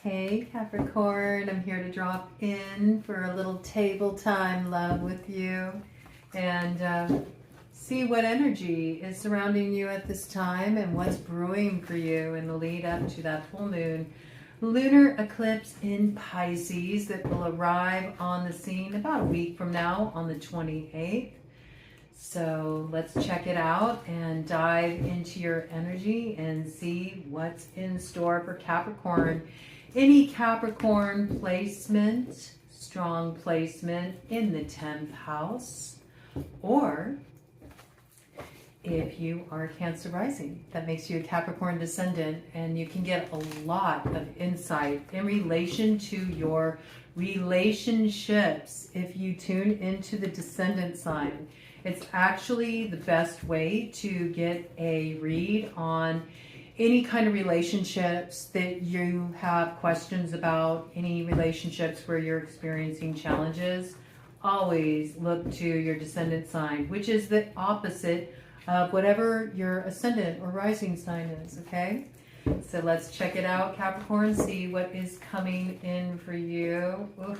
Hey Capricorn, I'm here to drop in for a little table time love with you and see what energy is surrounding you at this time and what's brewing for you in the lead up to that full moon lunar eclipse in Pisces that will arrive on the scene about a week from now on the 28th. So let's check it out and dive into your energy and see what's in store for Capricorn. Any Capricorn placement, strong placement in the 10th house, or if you are Cancer rising, that makes you a Capricorn Descendant, and you can get a lot of insight in relation to your relationships if you tune into the Descendant sign. It's actually the best way to get a read on any kind of relationships that you have questions about, any relationships where you're experiencing challenges. Always look to your Descendant sign, which is the opposite of whatever your ascendant or rising sign is, okay? So let's check it out, Capricorn, see what is coming in for you. Oof.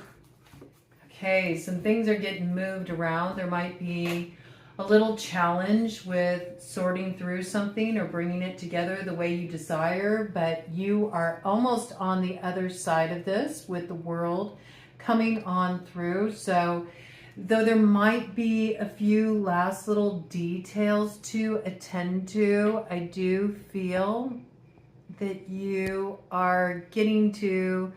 Okay, some things are getting moved around. There might be a little challenge with sorting through something or bringing it together the way you desire, but you are almost on the other side of this with the world coming on through. So though there might be a few last little details to attend to, I do feel that you are getting to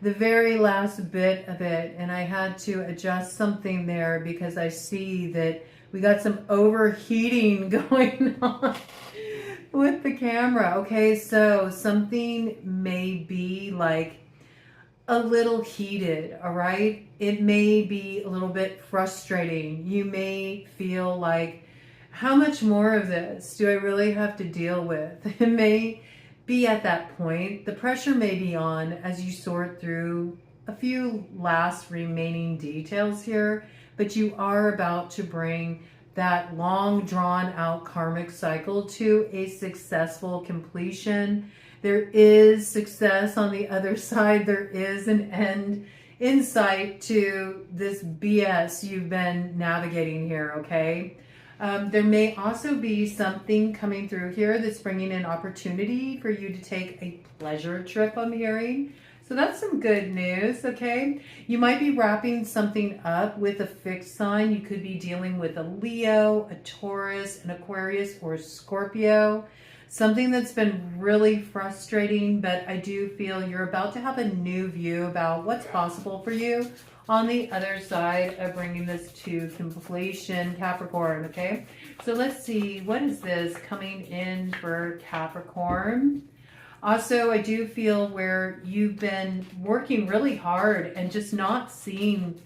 the very last bit of it, and I had to adjust something there because I see that we got some overheating going on with the camera. Okay, so something may be like a little heated, all right? It may be a little bit frustrating. You may feel like, how much more of this do I really have to deal with? It may be at that point. The pressure may be on as you sort through a few last remaining details here, but you are about to bring that long drawn out karmic cycle to a successful completion. There is success on the other side. There is an end in sight to this BS you've been navigating here, okay? There may also be something coming through here that's bringing an opportunity for you to take a pleasure trip, I'm hearing. So that's some good news, okay? You might be wrapping something up with a fixed sign. You could be dealing with a Leo, a Taurus, an Aquarius, or a Scorpio. Something that's been really frustrating, but I do feel you're about to have a new view about what's possible for you on the other side of bringing this to completion, Capricorn, okay? So let's see, what is this coming in for Capricorn? Also, I do feel where you've been working really hard and just not seeing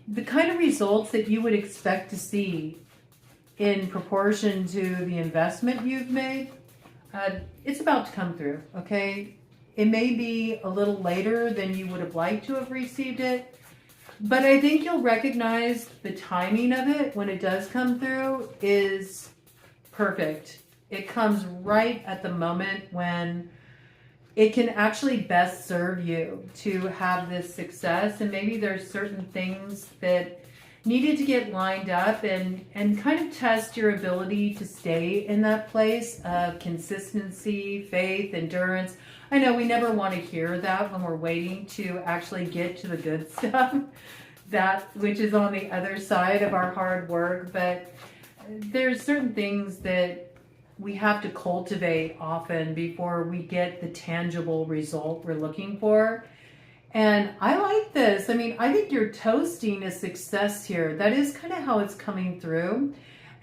the kind of results that you would expect to see in proportion to the investment you've made. It's about to come through, okay? It may be a little later than you would have liked to have received it, but I think you'll recognize the timing of it when it does come through is perfect. It comes right at the moment when it can actually best serve you to have this success. And maybe there's certain things that needed to get lined up and kind of test your ability to stay in that place of consistency, faith, endurance. I know we never want to hear that when we're waiting to actually get to the good stuff, that which is on the other side of our hard work. But there's certain things that we have to cultivate often before we get the tangible result we're looking for. And I like this. I mean, I think you're toasting a success here. That is kind of how it's coming through.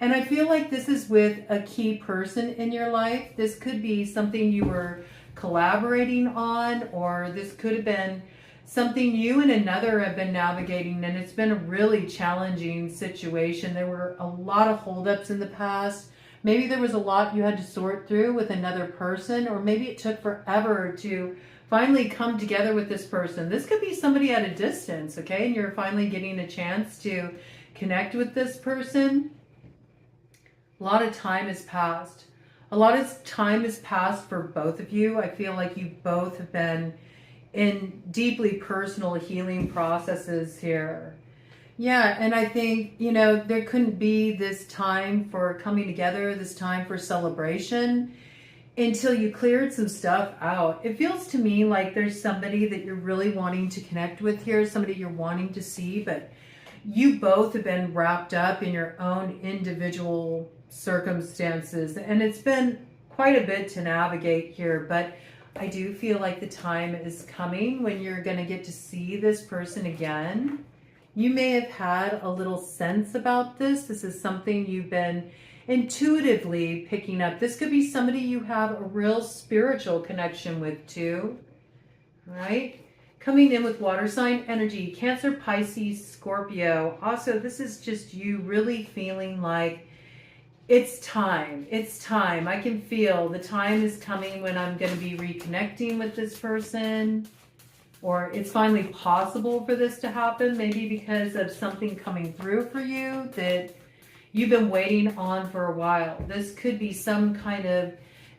And I feel like this is with a key person in your life. This could be something you were collaborating on, or this could have been something you and another have been navigating, and it's been a really challenging situation. There were a lot of holdups in the past. Maybe there was a lot you had to sort through with another person, or maybe it took forever to finally come together with this person. This could be somebody at a distance, okay? And you're finally getting a chance to connect with this person. A lot of time has passed. A lot of time has passed for both of you. I feel like you both have been in deeply personal healing processes here. Yeah, and I think, you know, there couldn't be this time for coming together, this time for celebration, until you cleared some stuff out. It feels to me like there's somebody that you're really wanting to connect with here, somebody you're wanting to see, but you both have been wrapped up in your own individual circumstances, and it's been quite a bit to navigate here, but I do feel like the time is coming when you're going to get to see this person again. You may have had a little sense about this. This is something you've been intuitively picking up. This could be somebody you have a real spiritual connection with too. All right? Coming in with water sign energy, Cancer, Pisces, Scorpio. Also, this is just you really feeling like it's time. It's time. I can feel the time is coming when I'm going to be reconnecting with this person, or it's finally possible for this to happen, maybe because of something coming through for you that you've been waiting on for a while. This could be some kind of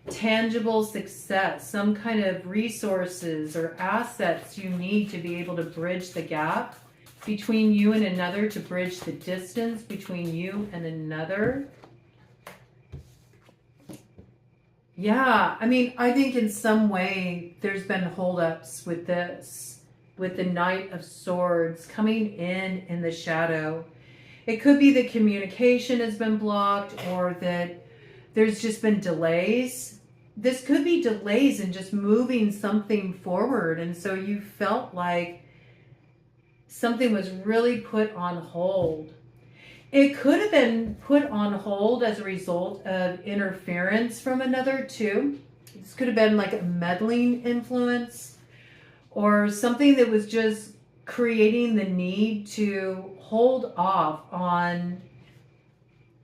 tangible success, some kind of resources or assets you need to be able to bridge the gap between you and another, to bridge the distance between you and another. Yeah, I mean, I think in some way there's been holdups with this, with the Knight of Swords coming in the shadow. It could be that communication has been blocked, or that there's just been delays. This could be delays in just moving something forward, and so you felt like something was really put on hold. It could have been put on hold as a result of interference from another too. This could have been like a meddling influence, or something that was just creating the need to hold off on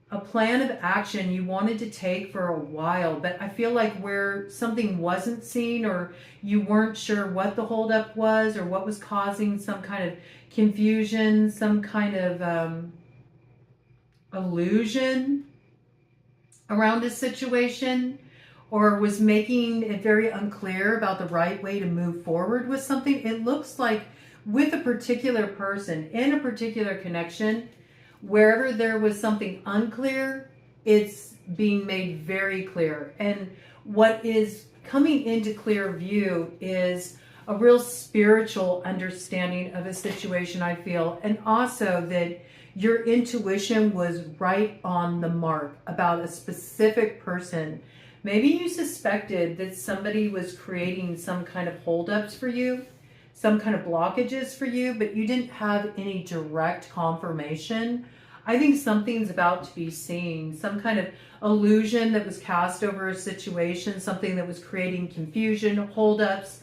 a plan of action you wanted to take for a while. But I feel like where something wasn't seen, or you weren't sure what the holdup was, or what was causing some kind of confusion, some kind of illusion around a situation, or was making it very unclear about the right way to move forward with something. It looks like with a particular person in a particular connection, wherever there was something unclear, it's being made very clear. And what is coming into clear view is a real spiritual understanding of a situation, I feel, and also that your intuition was right on the mark about a specific person. Maybe you suspected that somebody was creating some kind of holdups for you, some kind of blockages for you, but you didn't have any direct confirmation. I think something's about to be seen, some kind of illusion that was cast over a situation, something that was creating confusion, holdups,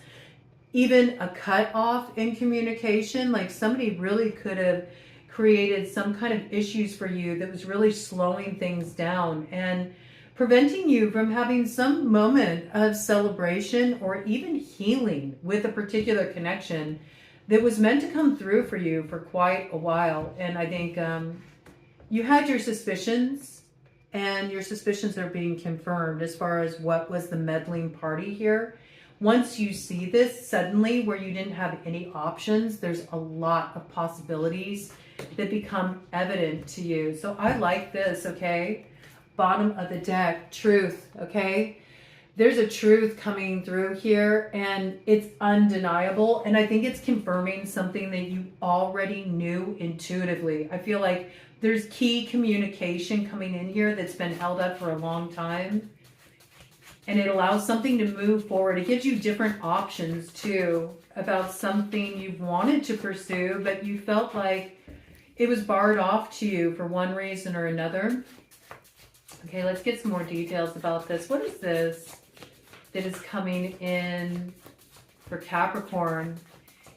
even a cut off in communication. Like somebody really could have created some kind of issues for you that was really slowing things down and preventing you from having some moment of celebration or even healing with a particular connection that was meant to come through for you for quite a while. And I think you had your suspicions, and your suspicions are being confirmed as far as what was the meddling party here. Once you see this suddenly where you didn't have any options, there's a lot of possibilities that become evident to you. So I like this, okay? Bottom of the deck, truth, okay? There's a truth coming through here, and it's undeniable. And I think it's confirming something that you already knew intuitively. I feel like there's key communication coming in here that's been held up for a long time. And it allows something to move forward. It gives you different options too about something you've wanted to pursue, but you felt like it was barred off to you for one reason or another. Okay, let's get some more details about this. What is this that is coming in for Capricorn?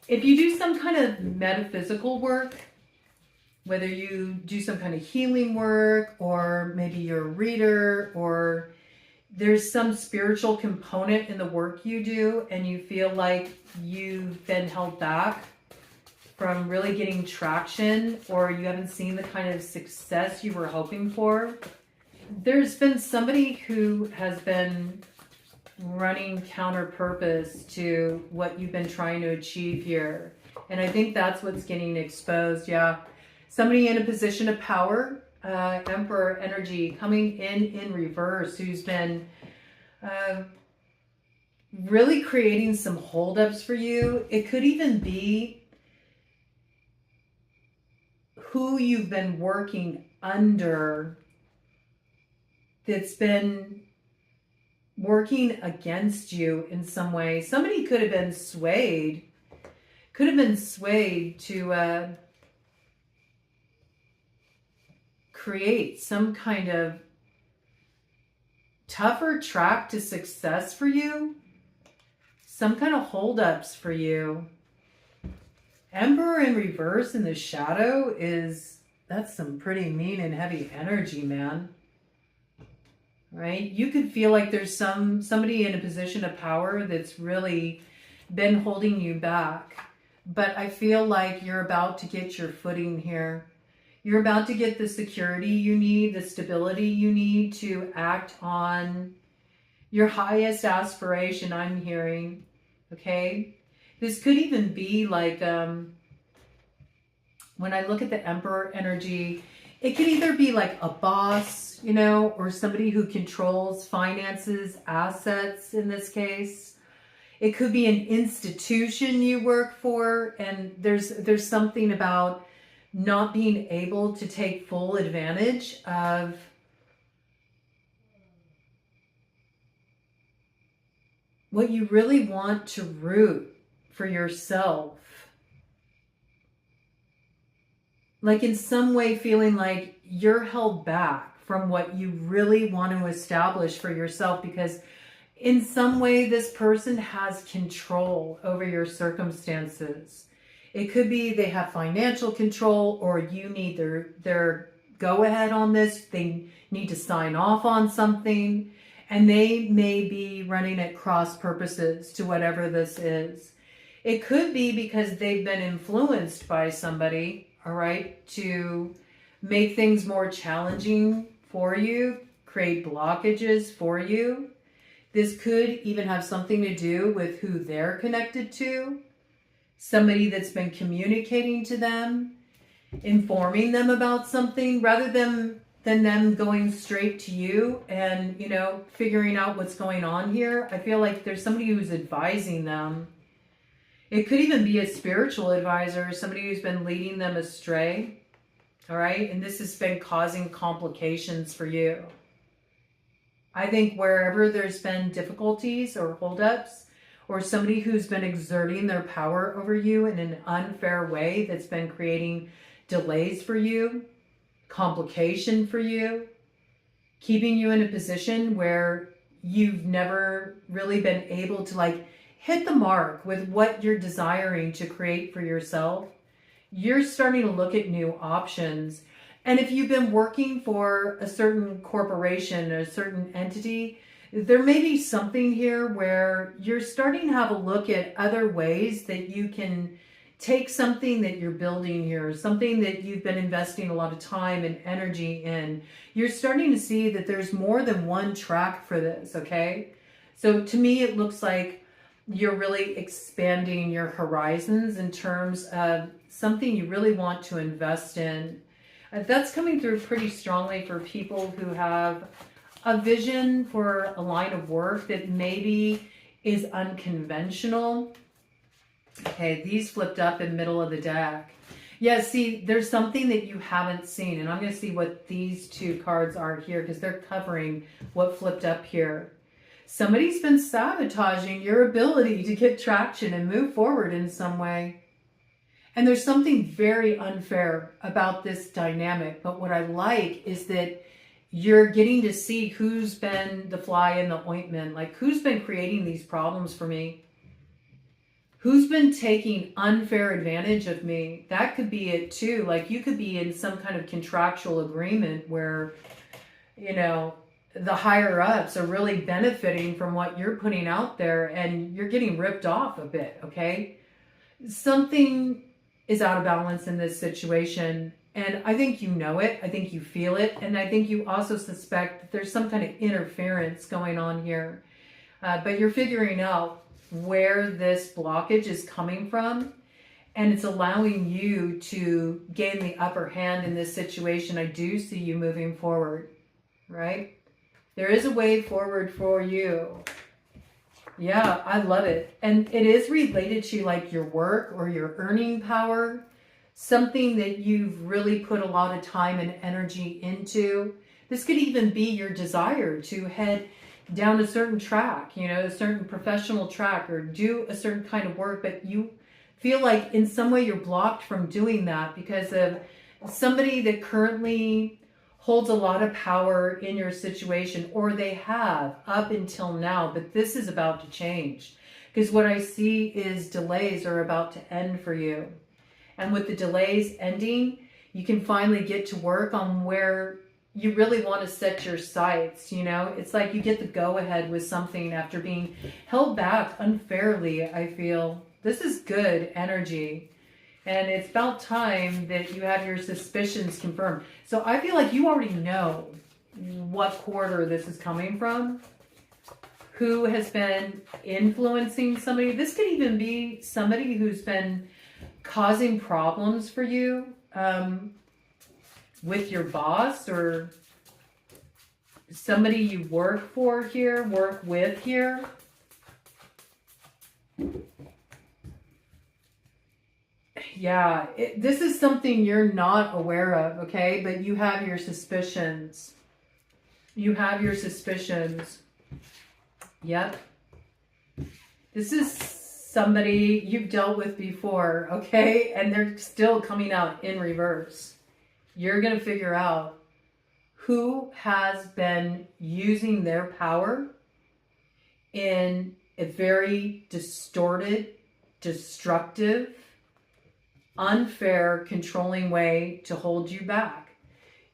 If you do some kind of metaphysical work, whether you do some kind of healing work, or maybe you're a reader, or there's some spiritual component in the work you do and you feel like you've been held back from really getting traction, or you haven't seen the kind of success you were hoping for, there's been somebody who has been running counter purpose to what you've been trying to achieve here. And I think that's what's getting exposed. Yeah. Somebody in a position of power, Emperor energy coming in reverse, who's been really creating some holdups for you. It could even be who you've been working under that's been working against you in some way. Somebody could have been swayed to create some kind of tougher track to success for you, some kind of holdups for you. Emperor in reverse in the shadow that's some pretty mean and heavy energy, man. Right? You could feel like there's somebody in a position of power that's really been holding you back. But I feel like you're about to get your footing here. You're about to get the security you need, the stability you need to act on your highest aspiration, I'm hearing. Okay? This could even be like, when I look at the Emperor energy, it could either be like a boss, you know, or somebody who controls finances, assets in this case. It could be an institution you work for, and there's something about not being able to take full advantage of what you really want to root for yourself. Like in some way feeling like you're held back from what you really want to establish for yourself, because in some way this person has control over your circumstances. It could be they have financial control, or you need their go-ahead on this. They need to sign off on something, and they may be running at cross purposes to whatever this is. It could be because they've been influenced by somebody, all right, to make things more challenging for you, create blockages for you. This could even have something to do with who they're connected to. Somebody that's been communicating to them, informing them about something, rather than them going straight to you and, you know, figuring out what's going on here. I feel like there's somebody who's advising them. It could even be a spiritual advisor, somebody who's been leading them astray. All right. And this has been causing complications for you. I think wherever there's been difficulties or holdups, or somebody who's been exerting their power over you in an unfair way that's been creating delays for you, complication for you, keeping you in a position where you've never really been able to like hit the mark with what you're desiring to create for yourself. You're starting to look at new options. And if you've been working for a certain corporation or a certain entity, there may be something here where you're starting to have a look at other ways that you can take something that you're building here, something that you've been investing a lot of time and energy in. You're starting to see that there's more than one track for this, okay? So to me, it looks like you're really expanding your horizons in terms of something you really want to invest in. That's coming through pretty strongly for people who have a vision for a line of work that maybe is unconventional. Okay, these flipped up in the middle of the deck. Yeah, see, there's something that you haven't seen, and I'm going to see what these two cards are here because they're covering what flipped up here. Somebody's been sabotaging your ability to get traction and move forward in some way. And there's something very unfair about this dynamic, but what I like is that you're getting to see who's been the fly in the ointment, like who's been creating these problems for me, who's been taking unfair advantage of me. That could be it too. Like you could be in some kind of contractual agreement where, you know, the higher ups are really benefiting from what you're putting out there and you're getting ripped off a bit, okay? Something is out of balance in this situation. And I think you know it. I think you feel it. And I think you also suspect that there's some kind of interference going on here. But you're figuring out where this blockage is coming from, and it's allowing you to gain the upper hand in this situation. I do see you moving forward, right? There is a way forward for you. Yeah, I love it. And it is related to like your work or your earning power, something that you've really put a lot of time and energy into. This could even be your desire to head down a certain track, you know, a certain professional track, or do a certain kind of work, but you feel like in some way you're blocked from doing that because of somebody that currently holds a lot of power in your situation, or they have up until now, but this is about to change. Because what I see is delays are about to end for you. And with the delays ending, you can finally get to work on where you really want to set your sights, you know? It's like you get the go-ahead with something after being held back unfairly, I feel. This is good energy. And it's about time that you have your suspicions confirmed. So I feel like you already know what quarter this is coming from, who has been influencing somebody. This could even be somebody who's been causing problems for you with your boss, or somebody you work for here, work with here. Yeah, this is something you're not aware of, okay? But you have your suspicions. You have your suspicions. Yep. This is somebody you've dealt with before, okay? And they're still coming out in reverse. You're going to figure out who has been using their power in a very distorted, destructive, unfair, controlling way to hold you back.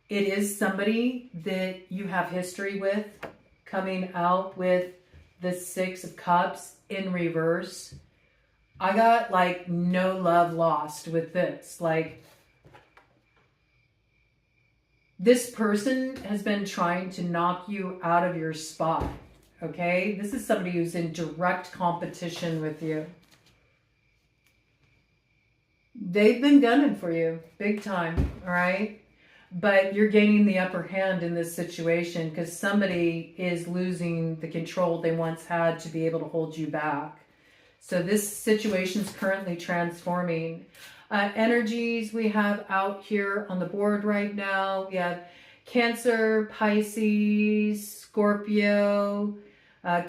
It is somebody that you have history with, coming out with the Six of Cups in reverse. I got like no love lost with this. Like, this person has been trying to knock you out of your spot, okay? This is somebody who's in direct competition with you. They've been gunning for you big time, all right? But you're gaining the upper hand in this situation because somebody is losing the control they once had to be able to hold you back. So this situation is currently transforming. Energies we have out here on the board right now. We have Cancer, Pisces, Scorpio.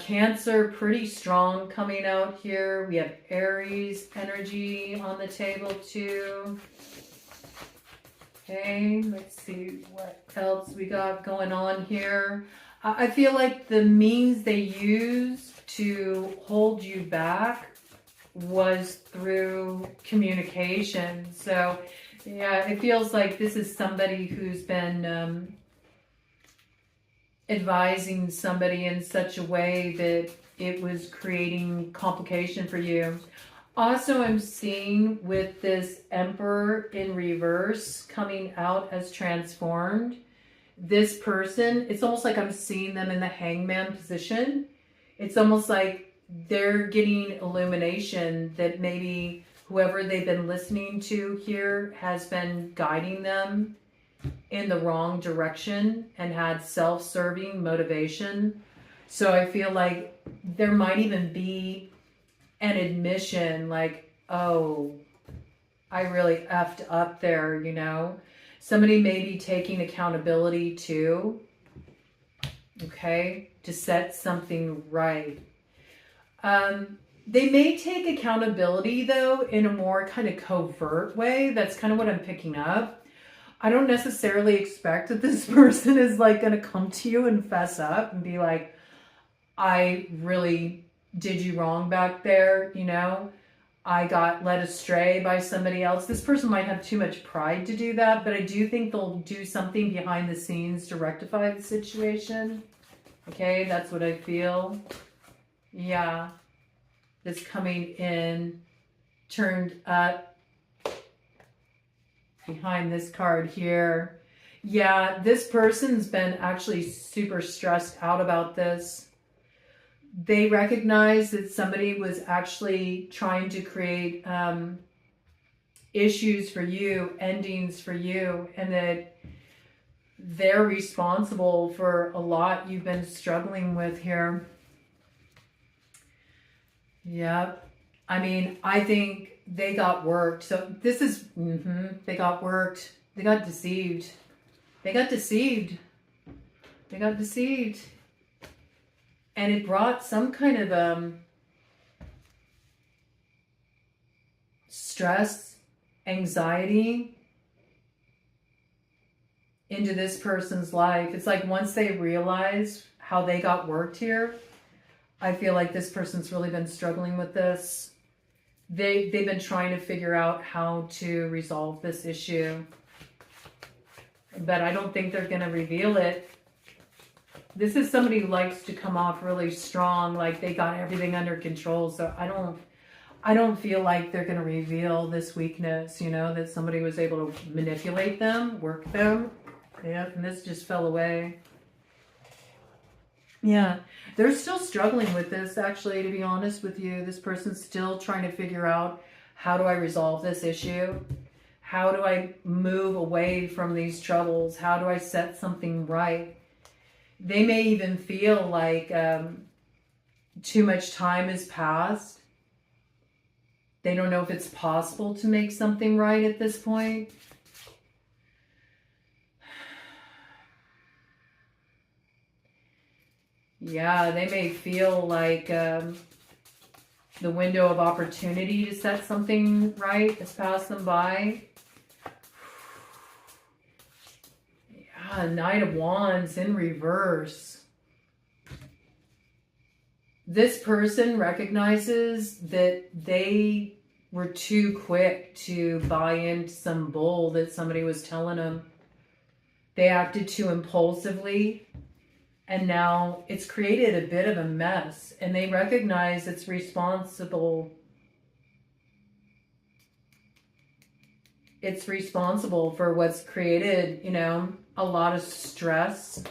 Cancer, pretty strong coming out here. We have Aries energy on the table too. Okay, let's see what else we got going on here. I feel like the means they use to hold you back was through communication. So yeah, it feels like this is somebody who's been advising somebody in such a way that it was creating complication for you. Also, I'm seeing with this Emperor in reverse coming out as transformed, this person, it's almost like I'm seeing them in the Hangman position. It's almost like they're getting illumination that maybe whoever they've been listening to here has been guiding them in the wrong direction and had self-serving motivation. So I feel like there might even be an admission like, oh, I really effed up there, you know? Somebody may be taking accountability too, okay, to set something right. They may take accountability though in a more kind of covert way. That's kind of what I'm picking up. I don't necessarily expect that this person is like going to come to you and fess up and be like, I really did you wrong back there, you know? I got led astray by somebody else. This person might have too much pride to do that, but I do think they'll do something behind the scenes to rectify the situation. Okay, that's what I feel. Yeah. This coming in, turned up behind this card here. Yeah, this person's been actually super stressed out about this. they recognize that somebody was actually trying to create issues for you, endings for you, and that they're responsible for a lot you've been struggling with here. Yep. I mean, I think they got worked. So this is, they got worked. They got deceived. They got deceived. They got deceived. And it brought some kind of stress, anxiety into this person's life. It's like once they realize how they got worked here, I feel like this person's really been struggling with this. They've been trying to figure out how to resolve this issue. But I don't think they're going to reveal it. This is somebody who likes to come off really strong, like they got everything under control. So I don't feel like they're going to reveal this weakness, you know, that somebody was able to manipulate them, work them. Yeah, and this just fell away. Yeah, they're still struggling with this, actually, to be honest with you. This person's still trying to figure out, how do I resolve this issue? How do I move away from these troubles? How do I set something right? They may even feel like too much time has passed. They don't know if it's possible to make something right at this point. Yeah, they may feel like the window of opportunity to set something right has passed them by. Yeah, Knight of Wands in reverse. This person recognizes that they were too quick to buy into some bull that somebody was telling them. They acted too impulsively. And now it's created a bit of a mess, and they recognize it's responsible. It's responsible for what's created, you know, a lot of stress,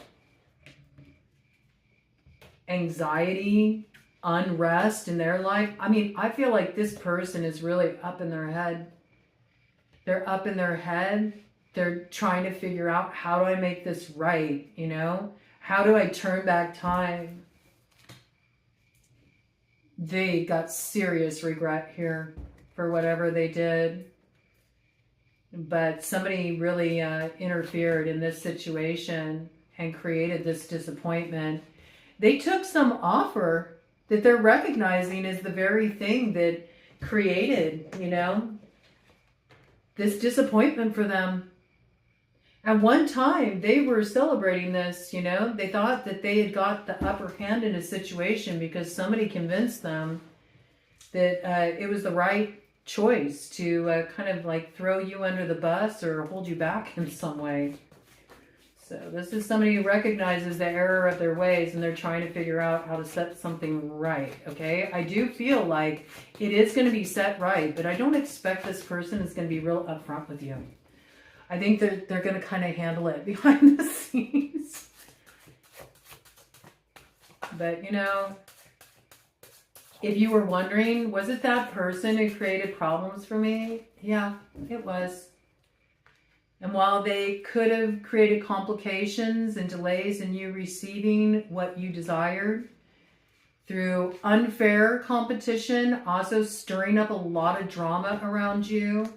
anxiety, unrest in their life. I mean, I feel like this person is really up in their head. They're up in their head. They're trying to figure out, how do I make this right, you know? How do I turn back time? They got serious regret here for whatever they did. But somebody really interfered in this situation and created this disappointment. They took some offer that they're recognizing as the very thing that created, you know, this disappointment for them. At one time, they were celebrating this, you know. They thought that they had got the upper hand in a situation because somebody convinced them that it was the right choice to kind of like throw you under the bus or hold you back in some way. So this is somebody who recognizes the error of their ways, and they're trying to figure out how to set something right, okay? I do feel like it is going to be set right, but I don't expect this person is going to be real upfront with you. I think that they're going to kind of handle it behind the scenes. But, you know, if you were wondering, was it that person who created problems for me? Yeah, it was. And while they could have created complications and delays in you receiving what you desired through unfair competition, also stirring up a lot of drama around you,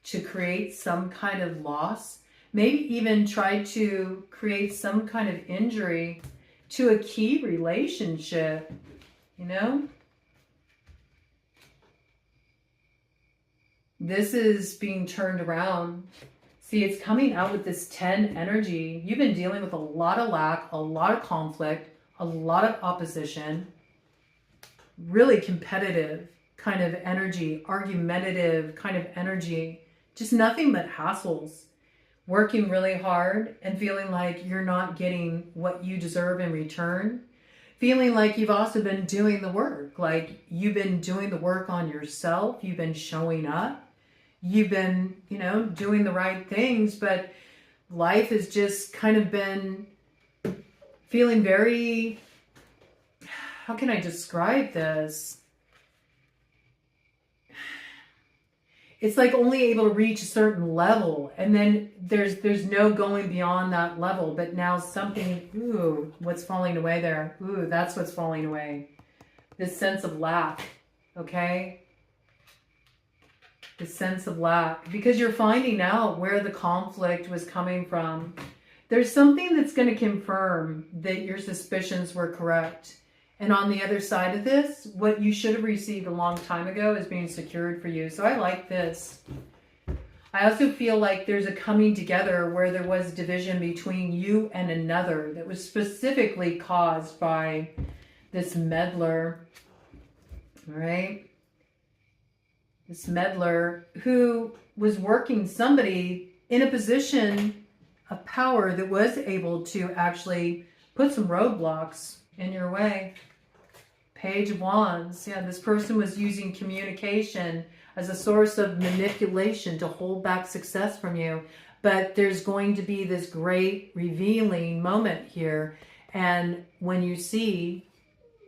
to create some kind of loss, maybe even try to create some kind of injury to a key relationship, you know? This is being turned around. See, it's coming out with this 10 energy. You've been dealing with a lot of lack, a lot of conflict, a lot of opposition, really competitive kind of energy, argumentative kind of energy. Just nothing but hassles, working really hard and feeling like you're not getting what you deserve in return. Feeling like you've also been doing the work, like you've been doing the work on yourself. You've been showing up. You've been, you know, doing the right things, but life has just kind of been feeling very how can I describe this? It's like only able to reach a certain level, and then there's no going beyond that level. But now something, ooh, what's falling away there? Ooh, that's what's falling away. This sense of lack, okay? This sense of lack, because you're finding out where the conflict was coming from. There's something that's going to confirm that your suspicions were correct. And on the other side of this, what you should have received a long time ago is being secured for you. So I like this. I also feel like there's a coming together where there was division between you and another that was specifically caused by this meddler. All right? This meddler who was working somebody in a position of power that was able to actually put some roadblocks in your way. Page of Wands. Yeah, this person was using communication as a source of manipulation to hold back success from you. But there's going to be this great revealing moment here. And when you see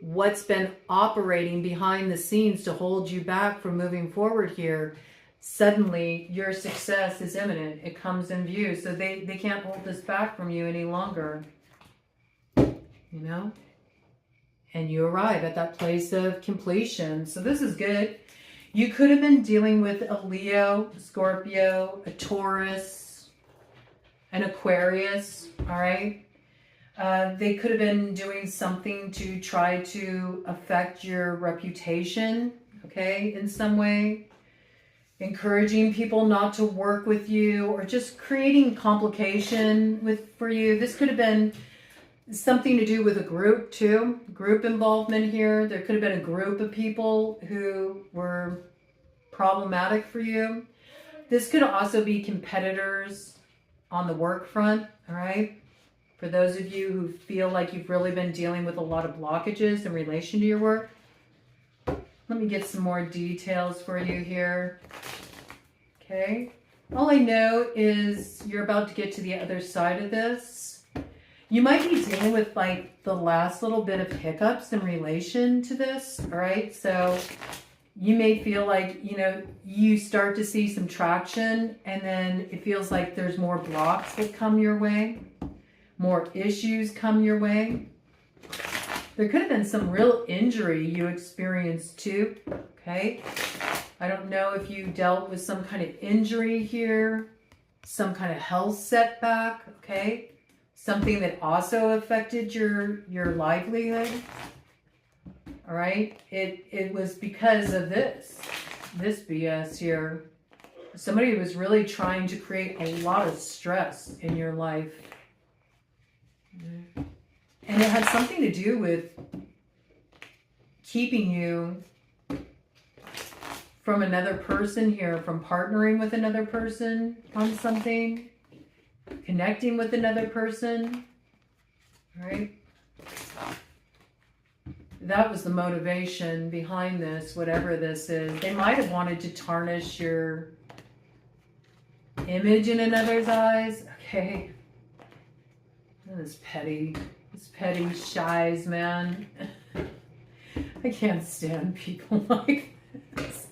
what's been operating behind the scenes to hold you back from moving forward here, suddenly your success is imminent. It comes in view. So they can't hold this back from you any longer. You know? And you arrive at that place of completion. So this is good. You could have been dealing with a Leo, a Scorpio, a Taurus, an Aquarius, all right? They could have been doing something to try to affect your reputation, okay, in some way. Encouraging people not to work with you, or just creating complication for you. This could have been something to do with a group too. Group involvement here. There could have been a group of people who were problematic for you. This could also be competitors on the work front, all right? For those of you who feel like you've really been dealing with a lot of blockages in relation to your work. Let me get some more details for you here. Okay. All I know is you're about to get to the other side of this. You might be dealing with like the last little bit of hiccups in relation to this, all right? So you may feel like, you know, you start to see some traction, and then it feels like there's more blocks that come your way, more issues come your way. There could have been some real injury you experienced too, okay? I don't know if you dealt with some kind of injury here, some kind of health setback, okay? Something that also affected your livelihood. All right. It was because of this BS here. Somebody was really trying to create a lot of stress in your life. And it had something to do with keeping you from another person here, from partnering with another person on something. Connecting with another person, all right? That was the motivation behind this, whatever this is. They might have wanted to tarnish your image in another's eyes, okay? This petty shies, man. I can't stand people like this.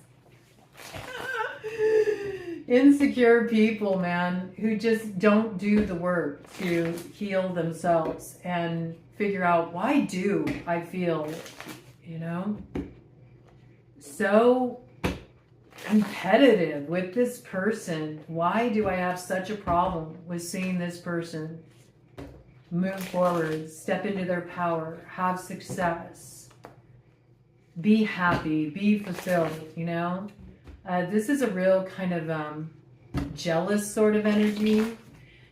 Insecure people, man, who just don't do the work to heal themselves and figure out, why do I feel, you know, so competitive with this person? Why do I have such a problem with seeing this person move forward, step into their power, have success, be happy, be fulfilled, you know? This is a real kind of jealous sort of energy.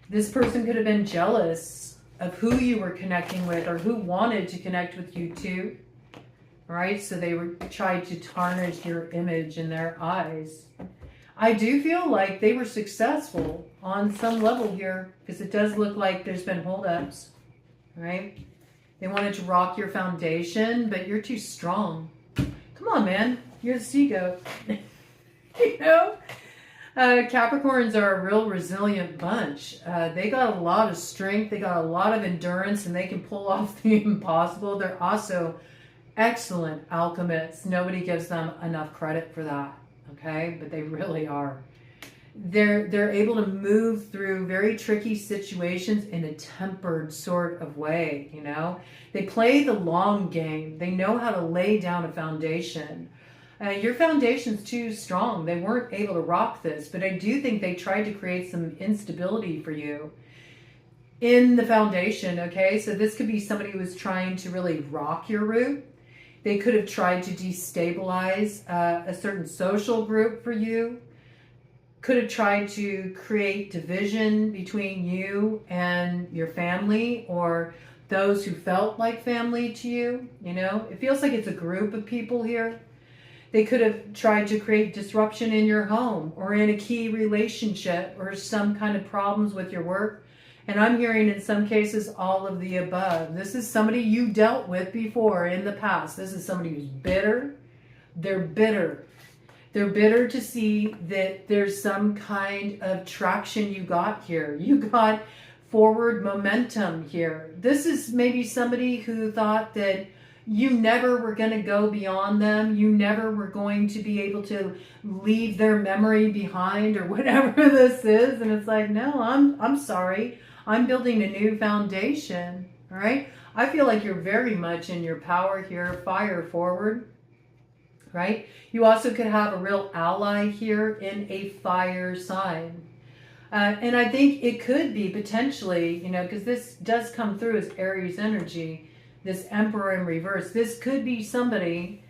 This person could have been jealous of who you were connecting with, or who wanted to connect with you too. All right, so they were tried to tarnish your image in their eyes. I do feel like they were successful on some level here, because it does look like there's been holdups. All right, they wanted to rock your foundation, but you're too strong. Come on, man, you're the sea goat. You know, Capricorns are a real resilient bunch. They got a lot of strength. They got a lot of endurance, and they can pull off the impossible. They're also excellent alchemists. Nobody gives them enough credit for that, okay? But they really are. They're able to move through very tricky situations in a tempered sort of way, you know? They play the long game. They know how to lay down a foundation. Your foundation's too strong. They weren't able to rock this, but I do think they tried to create some instability for you in the foundation, okay? So this could be somebody who was trying to really rock your root. They could have tried to destabilize a certain social group for you. Could have tried to create division between you and your family or those who felt like family to you, you know? It feels like it's a group of people here. They could have tried to create disruption in your home or in a key relationship or some kind of problems with your work. And I'm hearing in some cases all of the above. This is somebody you dealt with before in the past. This is somebody who's bitter. They're bitter. They're bitter to see that there's some kind of traction you got here. You got forward momentum here. This is maybe somebody who thought that you never were going to go beyond them. You never were going to be able to leave their memory behind or whatever this is. And it's like, no, I'm sorry. I'm building a new foundation. All right. I feel like you're very much in your power here. Fire forward. Right. You also could have a real ally here in a fire sign. And I think it could be potentially, you know, because this does come through as Aries energy, this Emperor in reverse. This could be somebody,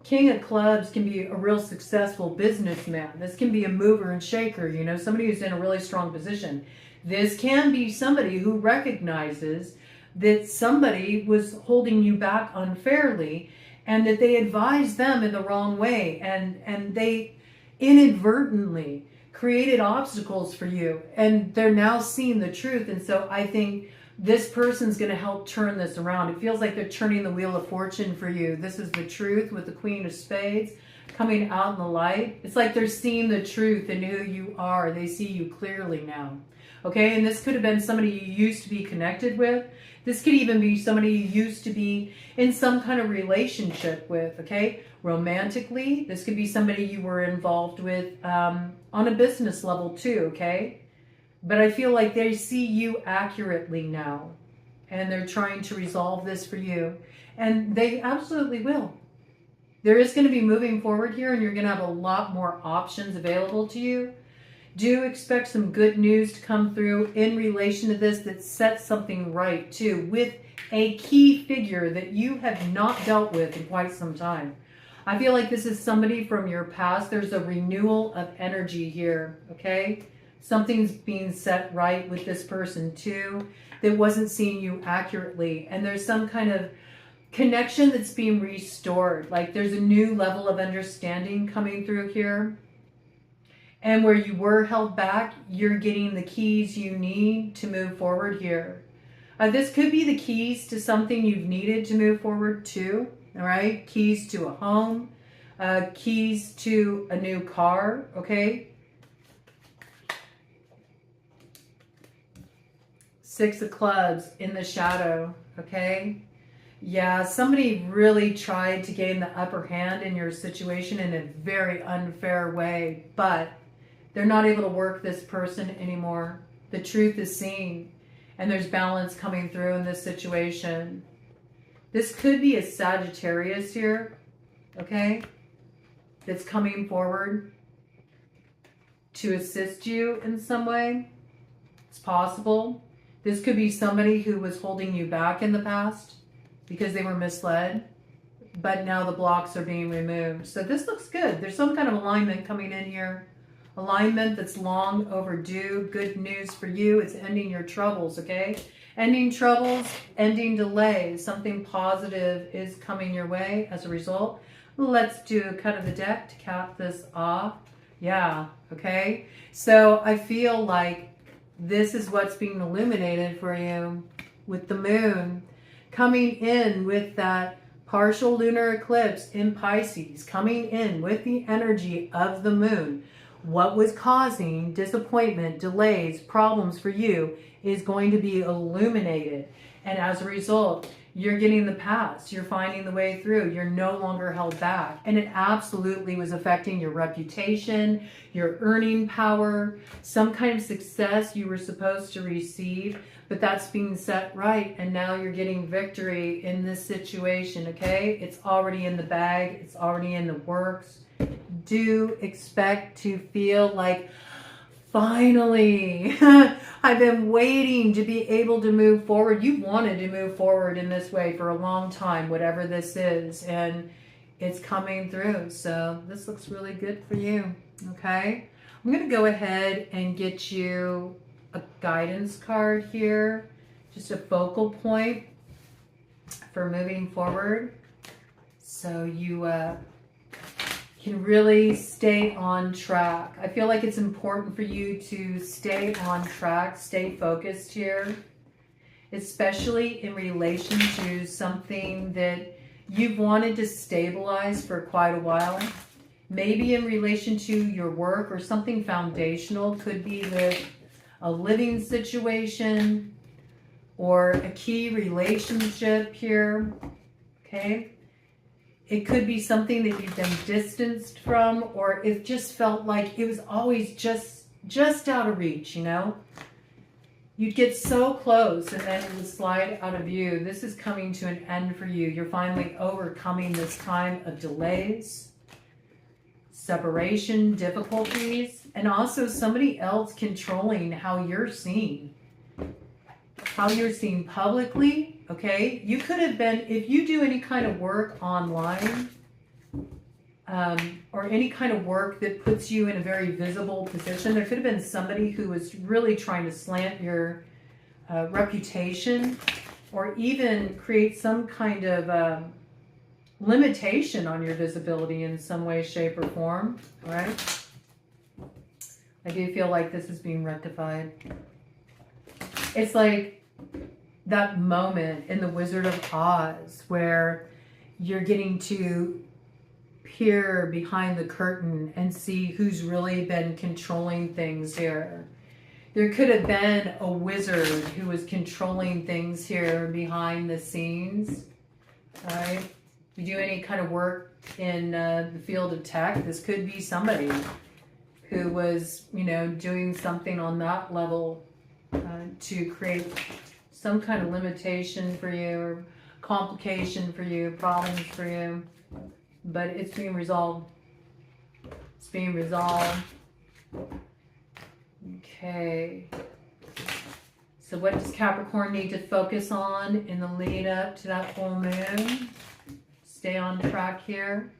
King of Clubs can be a real successful businessman. This can be a mover and shaker, you know, somebody who's in a really strong position. This can be somebody who recognizes that somebody was holding you back unfairly and that they advised them in the wrong way and they inadvertently created obstacles for you and they're now seeing the truth. And so I think this person's going to help turn this around. It feels like they're turning the wheel of fortune for you. This is the truth with the Queen of Spades coming out in the light. It's like they're seeing the truth in who you are. They see you clearly now. Okay, and this could have been somebody you used to be connected with. This could even be somebody you used to be in some kind of relationship with, okay? Romantically, this could be somebody you were involved with on a business level too, okay? But I feel like they see you accurately now, and they're trying to resolve this for you, and they absolutely will. There is going to be moving forward here, and you're going to have a lot more options available to you. Do expect some good news to come through in relation to this that sets something right too with a key figure that you have not dealt with in quite some time. I feel like this is somebody from your past. There's a renewal of energy here, okay? Something's being set right with this person too that wasn't seeing you accurately. And there's some kind of connection that's being restored. Like there's a new level of understanding coming through here. And where you were held back, you're getting the keys you need to move forward here. This could be the keys to something you've needed to move forward to, all right? Keys to a home, keys to a new car, okay? Six of Clubs in the shadow, okay? Yeah, somebody really tried to gain the upper hand in your situation in a very unfair way, but they're not able to work this person anymore. The truth is seen, and there's balance coming through in this situation. This could be a Sagittarius here, okay, that's coming forward to assist you in some way. It's possible. This could be somebody who was holding you back in the past because they were misled, but now the blocks are being removed. So this looks good. There's some kind of alignment coming in here. Alignment that's long overdue. Good news for you. It's ending your troubles, okay? Ending troubles, ending delays. Something positive is coming your way as a result. Let's do a cut of the deck to cap this off. Yeah, okay? So I feel like this is what's being illuminated for you with the moon coming in with that partial lunar eclipse in Pisces, coming in with the energy of the moon. What was causing disappointment, delays, problems for you is going to be illuminated. And as a result, You're getting the pass. You're finding the way through. You're no longer held back. And it absolutely was affecting your reputation, your earning power, some kind of success you were supposed to receive, but that's being set right. And now you're getting victory in this situation, okay? It's already in the bag. It's already in the works. Do expect to feel like, finally, I've been waiting to be able to move forward. You've wanted to move forward in this way for a long time, whatever this is, and it's coming through. So this looks really good for you, okay? I'm going to go ahead and get you a guidance card here, just a focal point for moving forward. So you can really stay on track. I feel like it's important for you to stay on track, stay focused here, especially in relation to something that you've wanted to stabilize for quite a while. Maybe in relation to your work or something foundational, could be with a living situation or a key relationship here, okay? It could be something that you've been distanced from, or it just felt like it was always just out of reach, you know? You'd get so close and then it would slide out of view. This is coming to an end for you. You're finally overcoming this time of delays, separation, difficulties, and also somebody else controlling how you're seen. How you're seen publicly, okay? You could have been, if you do any kind of work online, or any kind of work that puts you in a very visible position, there could have been somebody who was really trying to slant your reputation, or even create some kind of limitation on your visibility in some way, shape, or form, all right? I do feel like this is being rectified. It's like that moment in The Wizard of Oz where you're getting to peer behind the curtain and see who's really been controlling things here. There could have been a wizard who was controlling things here behind the scenes. All right. If you do any kind of work in the field of tech, this could be somebody who was, you know, doing something on that level to create some kind of limitation for you, or complication for you, problems for you. But it's being resolved. It's being resolved. Okay. So what does Capricorn need to focus on in the lead up to that full moon? Stay on track here.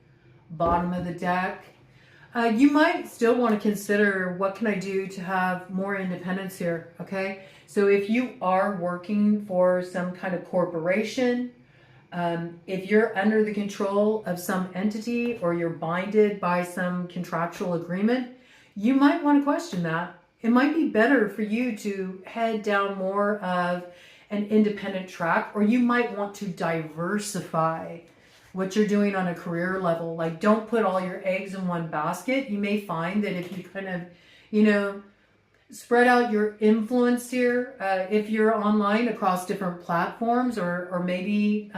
Bottom of the deck. You might still want to consider, what can I do to have more independence here, okay? So if you are working for some kind of corporation, if you're under the control of some entity, or you're binded by some contractual agreement, you might want to question that. It might be better for you to head down more of an independent track, or you might want to diversify what you're doing on a career level. Like, don't put all your eggs in one basket. You may find that if you kind of, you know, spread out your influence here, if you're online across different platforms, or maybe,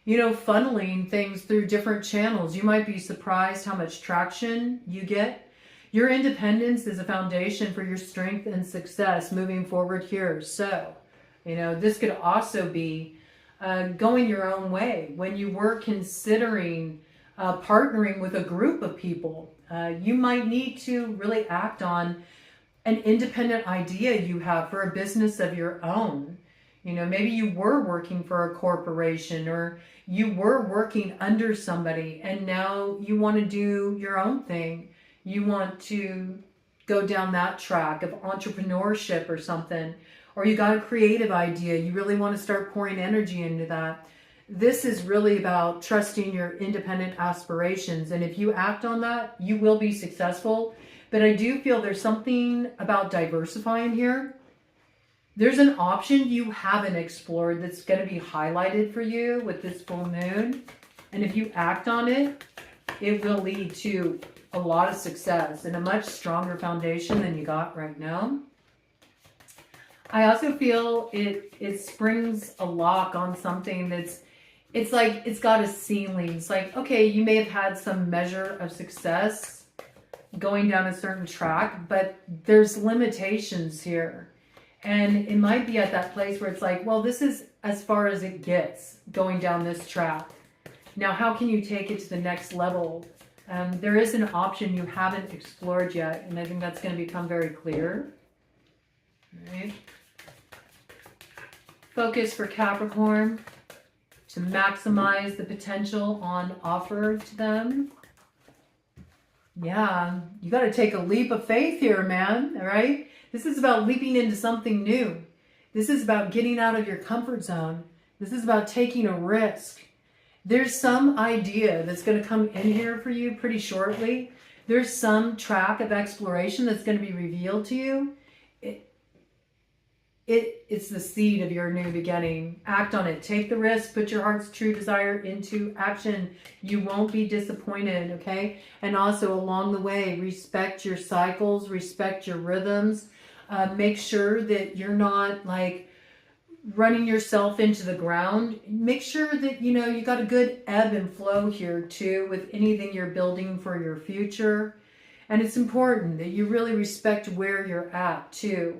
you know, funneling things through different channels, you might be surprised how much traction you get. Your independence is a foundation for your strength and success moving forward here. So, you know, this could also be going your own way. When you were considering partnering with a group of people, you might need to really act on an independent idea you have for a business of your own. You know, maybe you were working for a corporation, or you were working under somebody, and now you want to do your own thing. You want to go down that track of entrepreneurship or something, or you got a creative idea. You really want to start pouring energy into that. This is really about trusting your independent aspirations. And if you act on that, you will be successful. But I do feel there's something about diversifying here. There's an option you haven't explored that's going to be highlighted for you with this full moon. And if you act on it, it will lead to a lot of success and a much stronger foundation than you got right now. I also feel it springs a lock on something it's like it's got a ceiling. It's like, okay, you may have had some measure of success going down a certain track, but there's limitations here. And it might be at that place where it's like, well, this is as far as it gets going down this track. Now, how can you take it to the next level? There is an option you haven't explored yet, and I think that's going to become very clear. All right. Focus for Capricorn to maximize the potential on offer to them. Yeah, you got to take a leap of faith here, man. All right. This is about leaping into something new. This is about getting out of your comfort zone. This is about taking a risk. There's some idea that's going to come in here for you pretty shortly. There's some track of exploration that's going to be revealed to you. It's the seed of your new beginning. Act on it. Take the risk. Put your heart's true desire into action. You won't be disappointed, okay? And also along the way, respect your cycles, respect your rhythms. Make sure that you're not like running yourself into the ground. Make sure that, you know, you got a good ebb and flow here too with anything you're building for your future. And it's important that you really respect where you're at too.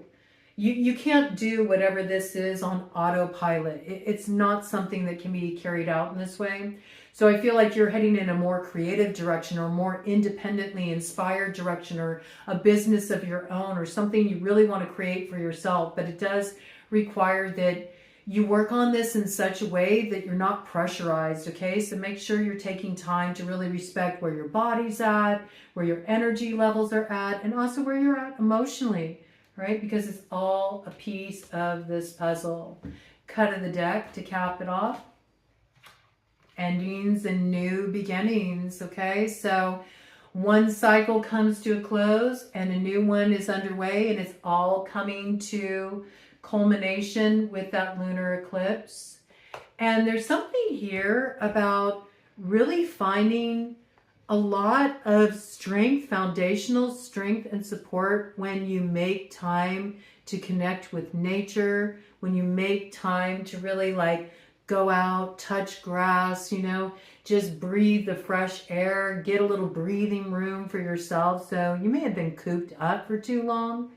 You can't do whatever this is on autopilot. It's not something that can be carried out in this way. So I feel like you're heading in a more creative direction or more independently inspired direction or a business of your own or something you really want to create for yourself. But it does require that you work on this in such a way that you're not pressurized, okay? So make sure you're taking time to really respect where your body's at, where your energy levels are at, and also where you're at emotionally. Right? Because it's all a piece of this puzzle. Cut of the deck to cap it off. Endings and new beginnings, okay? So one cycle comes to a close and a new one is underway, and it's all coming to culmination with that lunar eclipse. And there's something here about really finding a lot of strength, foundational strength and support when you make time to connect with nature, when you make time to really like go out, touch grass, you know, just breathe the fresh air, get a little breathing room for yourself. So you may have been cooped up for too long.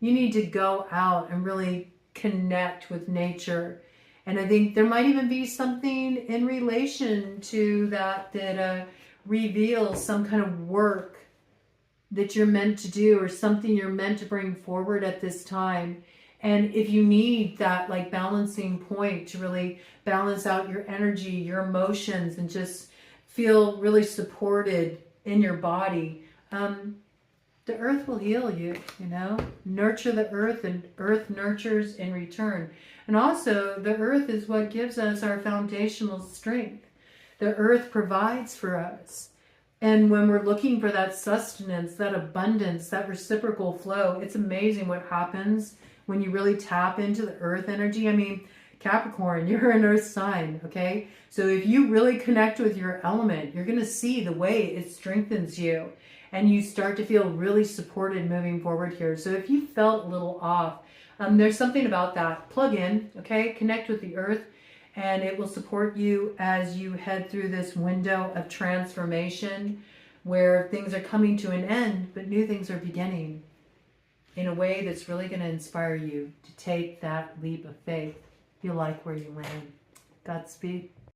You need to go out and really connect with nature. And I think there might even be something in relation to that reveals some kind of work that you're meant to do or something you're meant to bring forward at this time. And if you need that like balancing point to really balance out your energy, your emotions, and just feel really supported in your body, the earth will heal you, you know. Nurture the earth and earth nurtures in return. And also the earth is what gives us our foundational strength. The earth provides for us. And when we're looking for that sustenance, that abundance, that reciprocal flow, it's amazing what happens when you really tap into the earth energy. I mean, Capricorn, you're an earth sign, okay? So if you really connect with your element, you're going to see the way it strengthens you. And you start to feel really supported moving forward here. So if you felt a little off, there's something about that. Plug in, okay? Connect with the earth. And it will support you as you head through this window of transformation where things are coming to an end, but new things are beginning in a way that's really going to inspire you to take that leap of faith. You like where you land. Godspeed.